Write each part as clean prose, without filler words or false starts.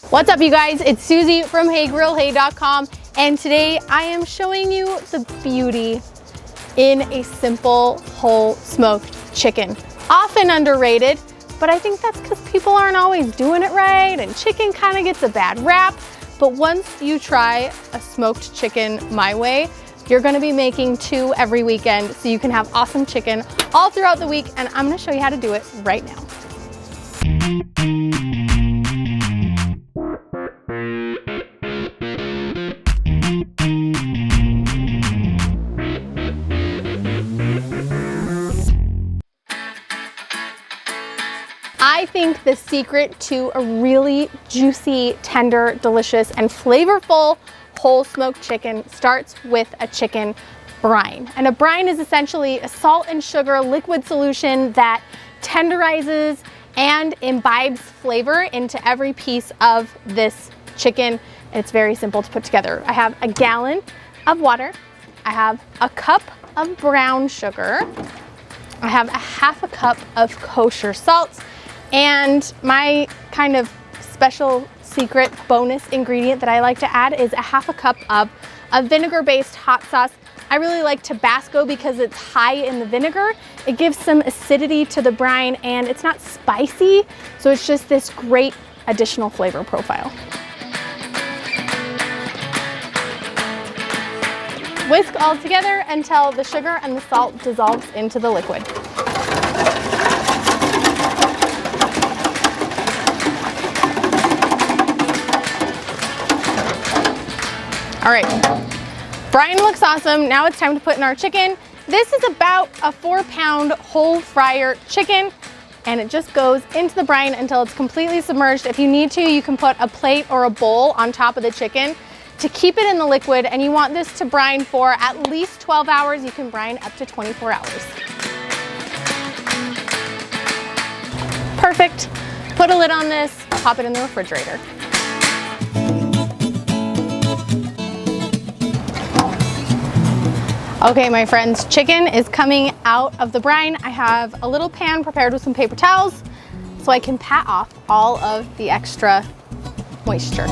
What's up, you guys? It's Susie from HeyGrillHey.com, and today I am showing you the beauty in a simple whole smoked chicken. Often underrated, but I think that's because people aren't always doing it right, and chicken kind of gets a bad rap. But once you try a smoked chicken my way, you're gonna be making 2 every weekend, so you can have awesome chicken all throughout the week, and I'm gonna show you how to do it right now. I think the secret to a really juicy, tender, delicious, and flavorful whole smoked chicken starts with a chicken brine. And a brine is essentially a salt and sugar liquid solution that tenderizes and imbibes flavor into every piece of this chicken. It's very simple to put together. I have a gallon of water. I have a cup of brown sugar. I have a 1/2 cup of kosher salt. And my kind of special secret bonus ingredient that I like to add is a 1/2 cup of a vinegar-based hot sauce. I really like Tabasco because it's high in the vinegar. It gives some acidity to the brine and it's not spicy, so it's just this great additional flavor profile. Whisk all together until the sugar and the salt dissolves into the liquid. All right, brine looks awesome. Now it's time to put in our chicken. This is about a 4-pound whole fryer chicken, and it just goes into the brine until it's completely submerged. If you need to, you can put a plate or a bowl on top of the chicken to keep it in the liquid, and you want this to brine for at least 12 hours. You can brine up to 24 hours. Perfect. Put a lid on this, pop it in the refrigerator. Okay, my friends, chicken is coming out of the brine. I have a little pan prepared with some paper towels so I can pat off all of the extra moisture.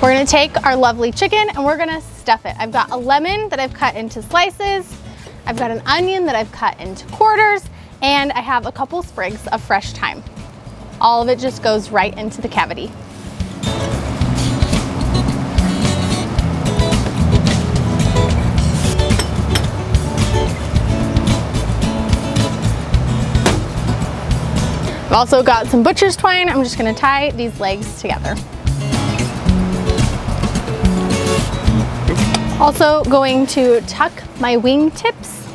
We're gonna take our lovely chicken and we're gonna stuff it. I've got a lemon that I've cut into slices. I've got an onion that I've cut into quarters. And I have a couple sprigs of fresh thyme. All of it just goes right into the cavity. I've also got some butcher's twine. I'm just gonna tie these legs together. Also going to tuck my wing tips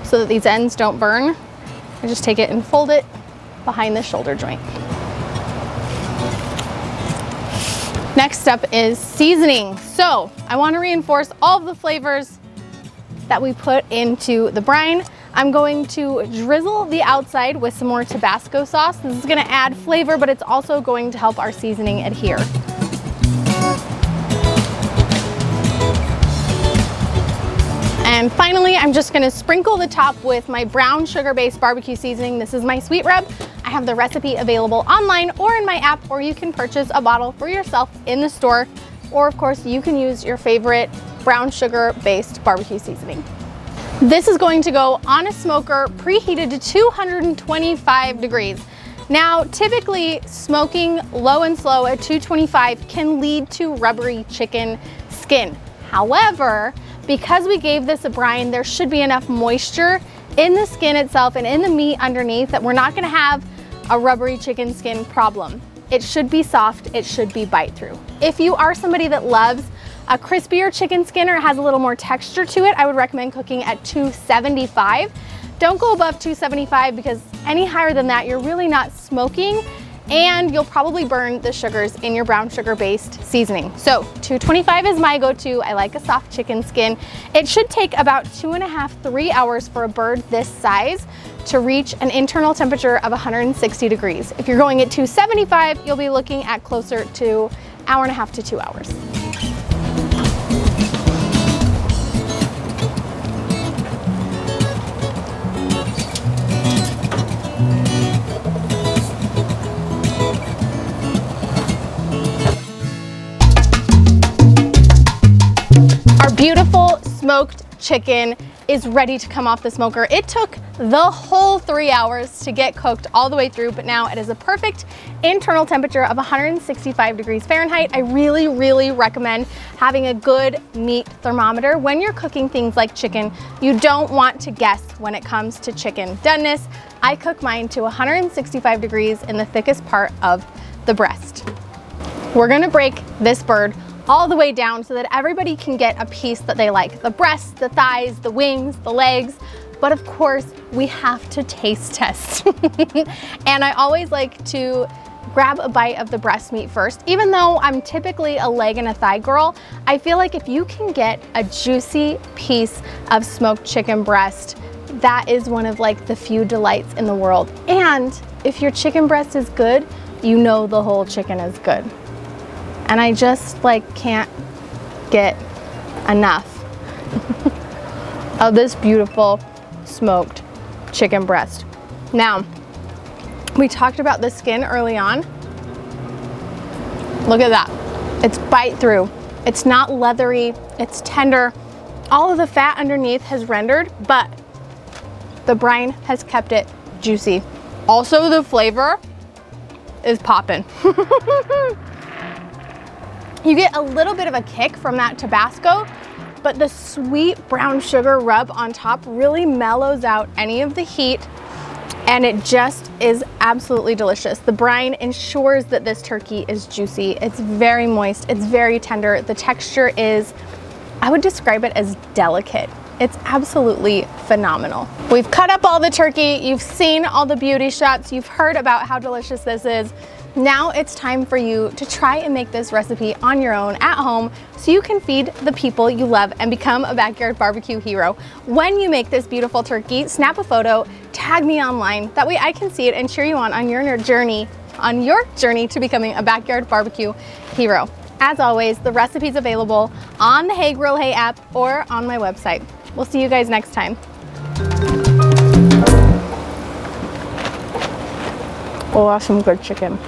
so that these ends don't burn. I just take it and fold it behind the shoulder joint. Next up is seasoning. So I want to reinforce all of the flavors that we put into the brine. I'm going to drizzle the outside with some more Tabasco sauce. This is going to add flavor, but it's also going to help our seasoning adhere. And finally, I'm just gonna sprinkle the top with my brown sugar-based barbecue seasoning. This is my sweet rub. I have the recipe available online or in my app, or you can purchase a bottle for yourself in the store. Or of course, you can use your favorite brown sugar-based barbecue seasoning. This is going to go on a smoker preheated to 225 degrees. Now, typically smoking low and slow at 225 can lead to rubbery chicken skin. However, because we gave this a brine, there should be enough moisture in the skin itself and in the meat underneath that we're not gonna have a rubbery chicken skin problem. It should be soft, it should be bite through. If you are somebody that loves a crispier chicken skin or has a little more texture to it, I would recommend cooking at 275. Don't go above 275 because any higher than that, you're really not smoking and you'll probably burn the sugars in your brown sugar-based seasoning. So 225 is my go-to. I like a soft chicken skin. It should take about 2.5 to 3 hours for a bird this size to reach an internal temperature of 160 degrees. If you're going at 275, you'll be looking at closer to 1.5 to 2 hours. smoked chicken is ready to come off the smoker. It took the whole 3 hours to get cooked all the way through, but now it is a perfect internal temperature of 165 degrees Fahrenheit. I really, really recommend having a good meat thermometer when you're cooking things like chicken. You don't want to guess when it comes to chicken doneness. I cook mine to 165 degrees in the thickest part of the breast. We're gonna break this bird all the way down so that everybody can get a piece that they like. The breasts, the thighs, the wings, the legs, but of course we have to taste test. And I always like to grab a bite of the breast meat first. Even though I'm typically a leg and a thigh girl, I feel like if you can get a juicy piece of smoked chicken breast, that is one of like the few delights in the world. And if your chicken breast is good, you know the whole chicken is good. And I just like can't get enough of this beautiful smoked chicken breast. Now, we talked about the skin early on. Look at that. It's bite through. It's not leathery, it's tender. All of the fat underneath has rendered, but the brine has kept it juicy. Also, the flavor is poppin'. You get a little bit of a kick from that Tabasco, but the sweet brown sugar rub on top really mellows out any of the heat, and it just is absolutely delicious. The brine ensures that this turkey is juicy. It's very moist, it's very tender. The texture is, I would describe it as delicate. It's absolutely phenomenal. We've cut up all the turkey, you've seen all the beauty shots, you've heard about how delicious this is. Now it's time for you to try and make this recipe on your own at home so you can feed the people you love and become a backyard barbecue hero. When you make this beautiful turkey, snap a photo, tag me online. That way I can see it and cheer you on your journey to becoming a backyard barbecue hero. As always, the recipe's available on the Hey Grill Hey app or on my website. We'll see you guys next time. Oh, that's some good chicken.